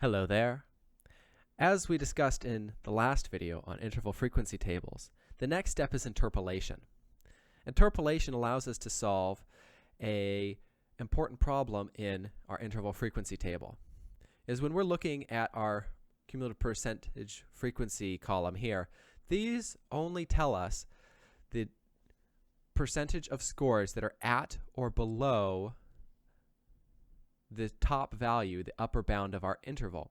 Hello there. As we discussed in the last video on interval frequency tables, the next step is interpolation. Interpolation allows us to solve an important problem in our interval frequency table. Is when we're looking at our cumulative percentage frequency column here, these only tell us the percentage of scores that are at or below the top value, the upper bound of our interval,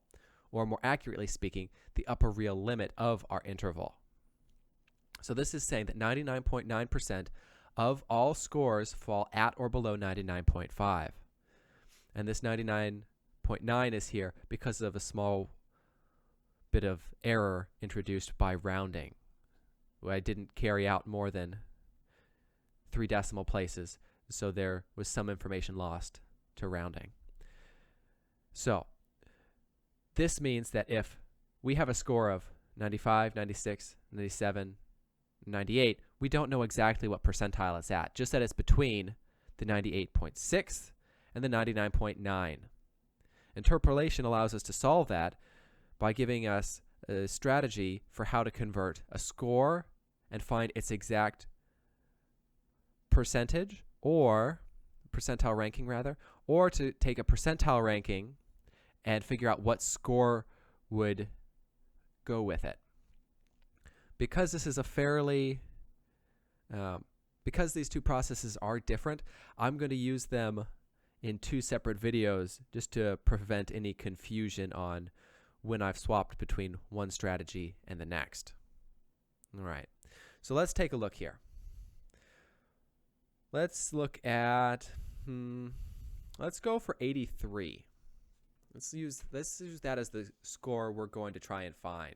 or more accurately speaking, the upper real limit of our interval. So this is saying that 99.9% of all scores fall at or below 99.5. And this 99.9 is here because of a small bit of error introduced by rounding. I didn't carry out more than 3 decimal places, so there was some information lost to rounding. So this means that if we have a score of 95, 96, 97, 98, we don't know exactly what percentile it's at, just that it's between the 98.6 and the 99.9. Interpolation allows us to solve that by giving us a strategy for how to convert a score and find its exact percentage, or percentile ranking rather, or to take a percentile ranking and figure out what score would go with it. Because this is a fairly, because these two processes are different, I'm going to use them in 2 separate videos just to prevent any confusion on when I've swapped between one strategy and the next. All right, so let's take a look here. Let's look at, let's go for 83. Let's use that as the score we're going to try and find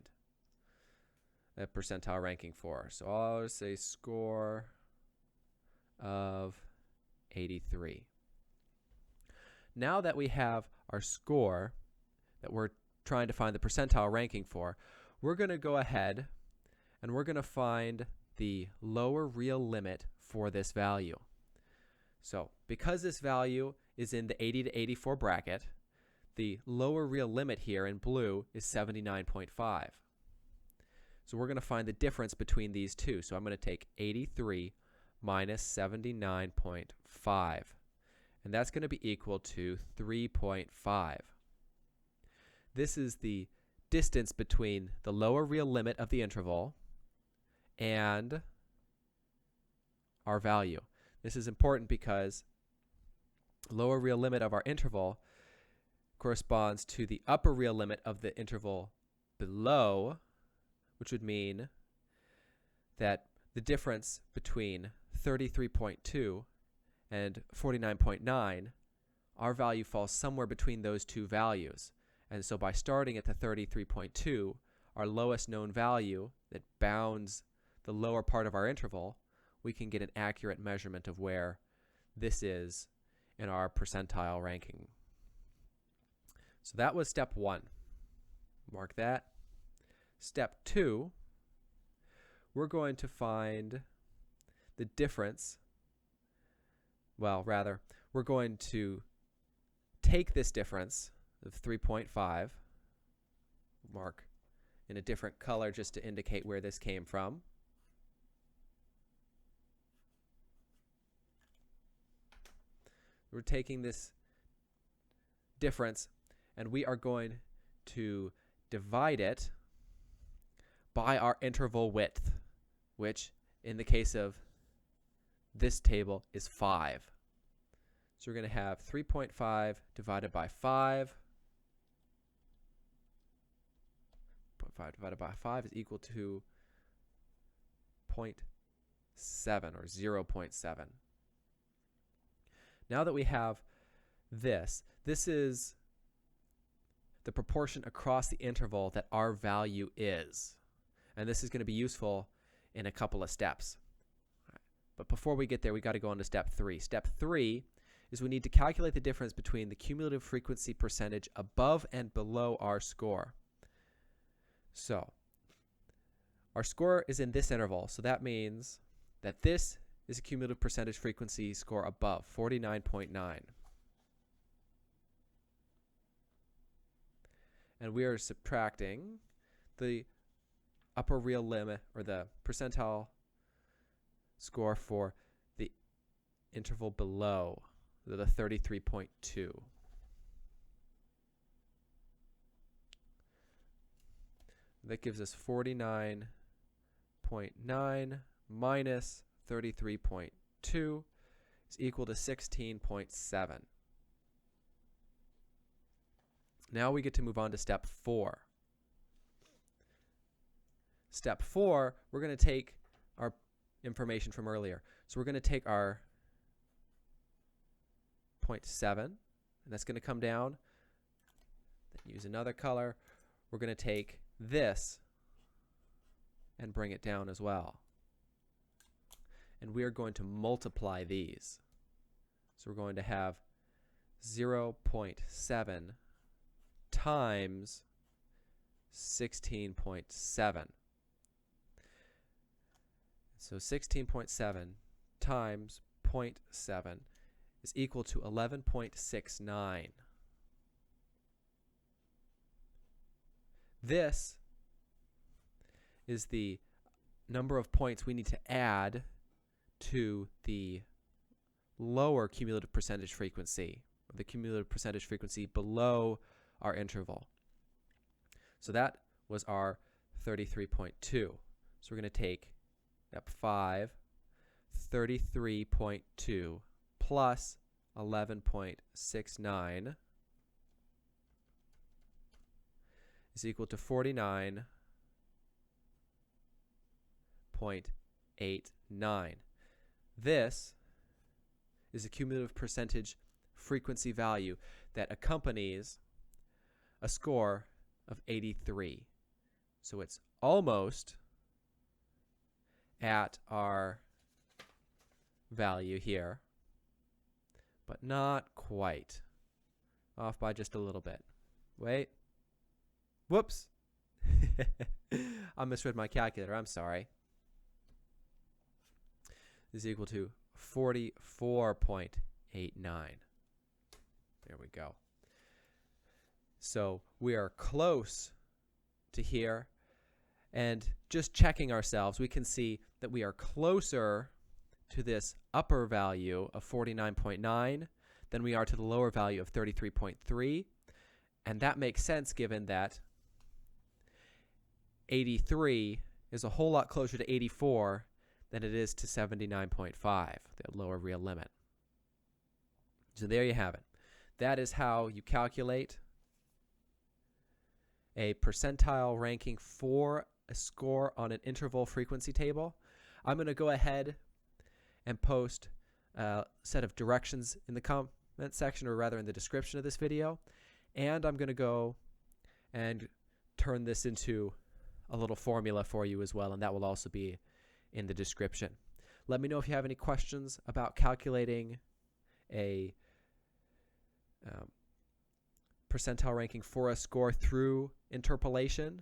a percentile ranking for. So I'll say score of 83. Now that we have our score that we're trying to find the percentile ranking for, we're going to go ahead and we're going to find the lower real limit for this value. So because this value is in the 80 to 84 bracket, the lower real limit here in blue is 79.5. So we're going to find the difference between these two. So I'm going to take 83 minus 79.5. And that's going to be equal to 3.5. This is the distance between the lower real limit of the interval and our value. This is important because the lower real limit of our interval corresponds to the upper real limit of the interval below, which would mean that the difference between 33.2 and 49.9, our value falls somewhere between those two values. And so by starting at the 33.2, our lowest known value that bounds the lower part of our interval, we can get an accurate measurement of where this is in our percentile ranking. So that was step 1. Mark that. Step 2, we're going to find the difference. Well, rather, we're going to take this difference of 3.5, mark in a different color just to indicate where this came from. We're taking this difference and we are going to divide it by our interval width, which in the case of this table is 5. So we're going to have 3.5 divided by 5. 0.5 divided by 5 is equal to 0.7 or 0.7. Now that we have this is the proportion across the interval that our value is. And this is going to be useful in a couple of steps. But before we get there, we got to go on to step 3. Step 3 is we need to calculate the difference between the cumulative frequency percentage above and below our score. So our score is in this interval, so that means that this is a cumulative percentage frequency score above, 49.9. and we are subtracting the upper real limit, or the percentile score for the interval below, the 33.2. That gives us 49.9 minus 33.2 is equal to 16.7. Now we get to move on to step 4. Step 4, we're going to take our information from earlier. So we're going to take our 0.7, and that's going to come down. Then use another color. We're going to take this and bring it down as well. And we are going to multiply these. So we're going to have 0.7 times 16.7. So 16.7 times 0.7 is equal to 11.69. This is the number of points we need to add to the lower cumulative percentage frequency, or the cumulative percentage frequency below our interval. So that was our 33.2. So we're going to take step 5, 33.2 plus 11.69 is equal to 49.89. This is a cumulative percentage frequency value that accompanies a score of 83. So it's almost at our value here, but not quite. Off by just a little bit. Wait. Whoops. I misread my calculator. I'm sorry. This is equal to 44.89. There we go. So we are close to here. And just checking ourselves, we can see that we are closer to this upper value of 49.9 than we are to the lower value of 33.3. And that makes sense given that 83 is a whole lot closer to 84 than it is to 79.5, the lower real limit. So there you have it. That is how you calculate a percentile ranking for a score on an interval frequency table. I'm going to go ahead and post a set of directions in the comment section, or rather in the description of this video. And I'm going to go and turn this into a little formula for you as well, and that will also be in the description. Let me know if you have any questions about calculating a percentile ranking for a score through interpolation.